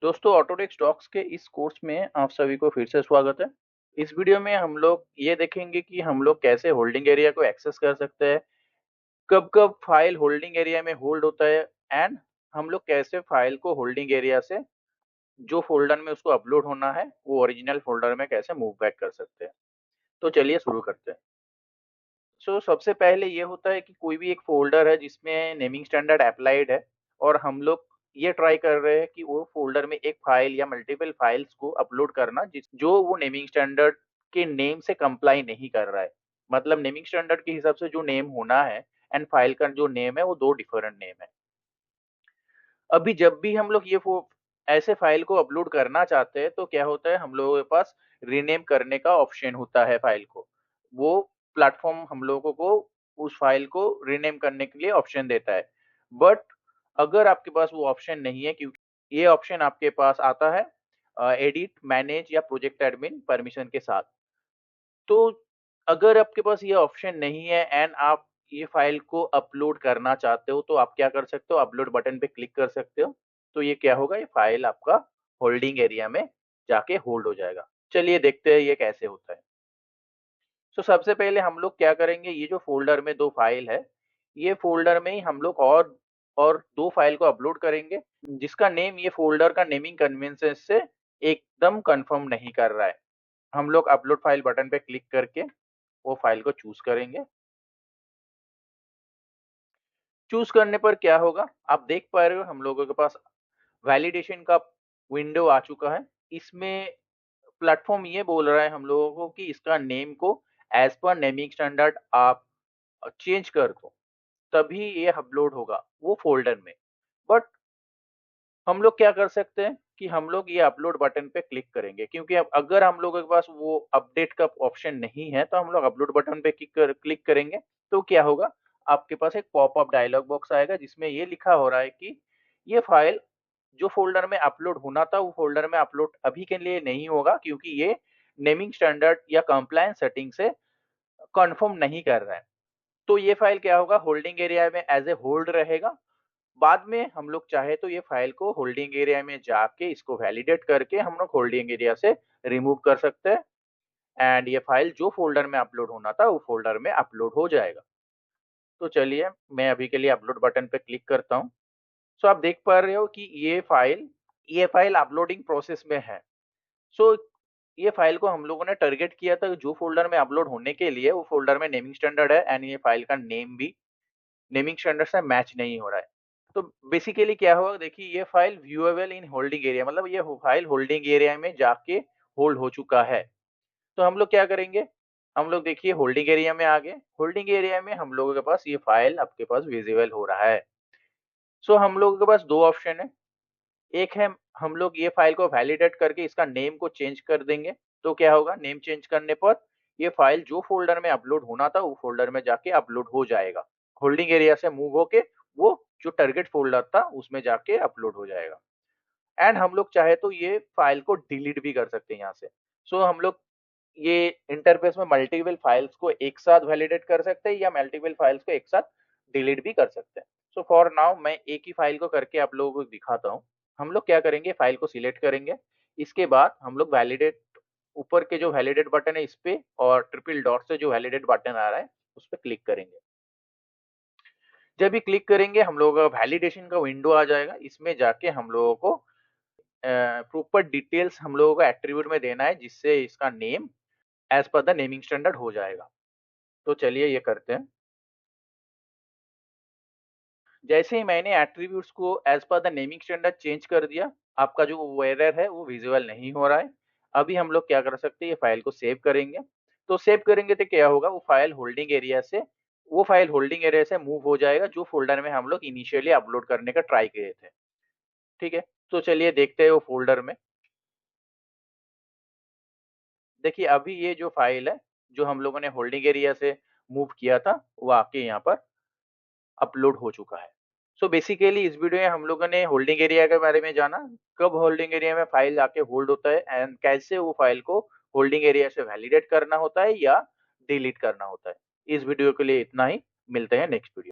दोस्तों Autodesk docs के इस कोर्स में आप सभी को फिर से स्वागत है। इस वीडियो में हम लोग ये देखेंगे कि हम लोग कैसे होल्डिंग एरिया को एक्सेस कर सकते हैं, कब कब फाइल होल्डिंग एरिया में होल्ड होता है एंड हम लोग कैसे फाइल को होल्डिंग एरिया से जो फोल्डर में उसको अपलोड होना है वो ओरिजिनल फोल्डर में कैसे मूव बैक कर सकते हैं। तो चलिए शुरू करते हैं। सबसे पहले ये होता है कि कोई भी एक फोल्डर है जिसमें नेमिंग स्टैंडर्ड अप्लाइड है और हम लोग ये ट्राई कर रहे हैं कि वो फोल्डर में एक फाइल या मल्टीपल फाइल्स को अपलोड करना जिस जो वो नेमिंग स्टैंडर्ड के नेम से कंप्लाई नहीं कर रहा है। मतलब नेमिंग स्टैंडर्ड के हिसाब से जो नेम होना है एंड फाइल का जो नेम है वो दो डिफरेंट नेम है। अभी जब भी हम लोग ऐसे फाइल को अपलोड करना चाहते हैं तो क्या होता है, हम लोगों के पास रीनेम करने का ऑप्शन होता है फाइल को। वो प्लेटफॉर्म हम लोगों को उस फाइल को रीनेम करने के लिए ऑप्शन देता है। बट अगर आपके पास वो ऑप्शन नहीं है, क्योंकि ये ऑप्शन आपके पास आता है एडिट, मैनेज या प्रोजेक्ट एडमिन परमिशन के साथ। तो अगर आपके पास ये ऑप्शन नहीं है एंड आप ये फाइल को अपलोड करना चाहते हो तो आप क्या कर सकते हो, अपलोड बटन पे क्लिक कर सकते हो। तो ये क्या होगा, ये फाइल आपका होल्डिंग एरिया में जाके होल्ड हो जाएगा। चलिए देखते हैं ये कैसे होता है। सबसे पहले हम लोग क्या करेंगे, ये जो फोल्डर में दो फाइल है, ये फोल्डर में ही हम लोग और दो फाइल को अपलोड करेंगे जिसका नेम ये फोल्डर का नेमिंग कन्वेंशन से एकदम कंफर्म नहीं कर रहा है। हम लोग अपलोड फाइल बटन पे क्लिक करके वो फाइल को चूज करेंगे। चूज करने पर क्या होगा, आप देख पा रहे हो हम लोगों के पास वैलिडेशन का विंडो आ चुका है। इसमें प्लेटफॉर्म ये बोल रहा है हम लोगों को कि इसका नेम को एज पर नेमिंग स्टैंडर्ड आप चेंज कर दो, तभी ये अपलोड होगा वो फोल्डर में। बट हम लोग क्या कर सकते हैं कि हम लोग ये अपलोड बटन पे क्लिक करेंगे, क्योंकि अब अगर हम लोगों के पास वो अपडेट का ऑप्शन नहीं है तो हम लोग अपलोड बटन पे क्लिक करेंगे। तो क्या होगा, आपके पास एक पॉपअप डायलॉग बॉक्स आएगा जिसमें ये लिखा हो रहा है कि ये फाइल जो फोल्डर में अपलोड होना था वो फोल्डर में अपलोड अभी के लिए नहीं होगा, क्योंकि ये नेमिंग स्टैंडर्ड या कंप्लायंस सेटिंग से कंफर्म नहीं कर रहा है। तो ये फाइल क्या होगा, होल्डिंग एरिया में एज ए होल्ड रहेगा। बाद में हम लोग चाहे तो ये फाइल को होल्डिंग एरिया में जाके इसको वैलिडेट करके हम लोग होल्डिंग एरिया से रिमूव कर सकते हैं एंड ये फाइल जो फोल्डर में अपलोड होना था वो फोल्डर में अपलोड हो जाएगा। तो चलिए मैं अभी के लिए अपलोड बटन पे क्लिक करता हूँ। आप देख पा रहे हो कि ये फाइल अपलोडिंग प्रोसेस में है। सो ये फाइल को हम लोगों ने टारगेट किया था जो फोल्डर में अपलोड होने के लिए, वो फोल्डर में नेमिंग स्टैंडर्ड है एंड ये फाइल का नेम भी नेमिंग स्टैंडर्ड से मैच नहीं हो रहा है। तो बेसिकली क्या होगा, देखिए ये file viewable in holding area, मतलब ये फाइल होल्डिंग एरिया में जाके होल्ड हो चुका है। तो हम लोग क्या करेंगे, हम लोग देखिए होल्डिंग एरिया में आ गए। होल्डिंग एरिया में हम लोगों के पास ये फाइल आपके पास विजिबल हो रहा है। हम लोगों के पास दो ऑप्शन है। एक है हम लोग ये फाइल को वैलिडेट करके इसका नेम को चेंज कर देंगे। तो क्या होगा, नेम चेंज करने पर ये फाइल जो फोल्डर में अपलोड होना था वो फोल्डर में जाके अपलोड हो जाएगा। होल्डिंग एरिया से मूव होके वो जो टारगेट फोल्डर था उसमें जाके अपलोड हो जाएगा। एंड हम लोग चाहे तो ये फाइल को डिलीट भी कर सकते हैं यहाँ से। हम लोग ये इंटरफेस में मल्टीपल फाइल्स को एक साथ वैलिडेट कर सकते हैं या मल्टीपल फाइल्स को एक साथ डिलीट भी कर सकते हैं। फॉर नाउ मैं एक ही फाइल को करके आप लोगों को दिखाता हूँ। हम लोग क्या करेंगे, फाइल को सिलेक्ट करेंगे। इसके बाद हम लोग वैलिडेट, ऊपर के जो वैलिडेट बटन है इस पे और ट्रिपल डॉट से जो वैलिडेट बटन आ रहा है उस पर क्लिक करेंगे। जब भी क्लिक करेंगे हम लोगों का वैलिडेशन का विंडो आ जाएगा। इसमें जाके हम लोगों को प्रॉपर डिटेल्स हम लोगों को एट्रीब्यूट में देना है जिससे इसका name as per the naming standard हो जाएगा। तो चलिए ये करते हैं। जैसे ही मैंने एट्रीब्यूट्स को as per the naming standard change कर दिया, आपका जो एरर है वो विजुअल नहीं हो रहा है। अभी हम लोग क्या कर सकते हैं, ये फाइल को सेव करेंगे। तो सेव करेंगे तो क्या होगा, वो फाइल होल्डिंग एरिया से मूव हो जाएगा जो फोल्डर में हम लोग इनिशियली अपलोड करने का ट्राई किए थे। ठीक है, तो चलिए देखते हैं वो फोल्डर में। देखिए अभी ये जो फाइल है जो हम लोगों ने होल्डिंग एरिया से मूव किया था वो आके यहाँ पर अपलोड हो चुका है। बेसिकली इस वीडियो में हम लोगों ने होल्डिंग एरिया के बारे में जाना, कब होल्डिंग एरिया में फाइल आके होल्ड होता है एंड कैसे वो फाइल को होल्डिंग एरिया से वैलिडेट करना होता है या डिलीट करना होता है। इस वीडियो के लिए इतना ही, मिलते हैं नेक्स्ट वीडियो।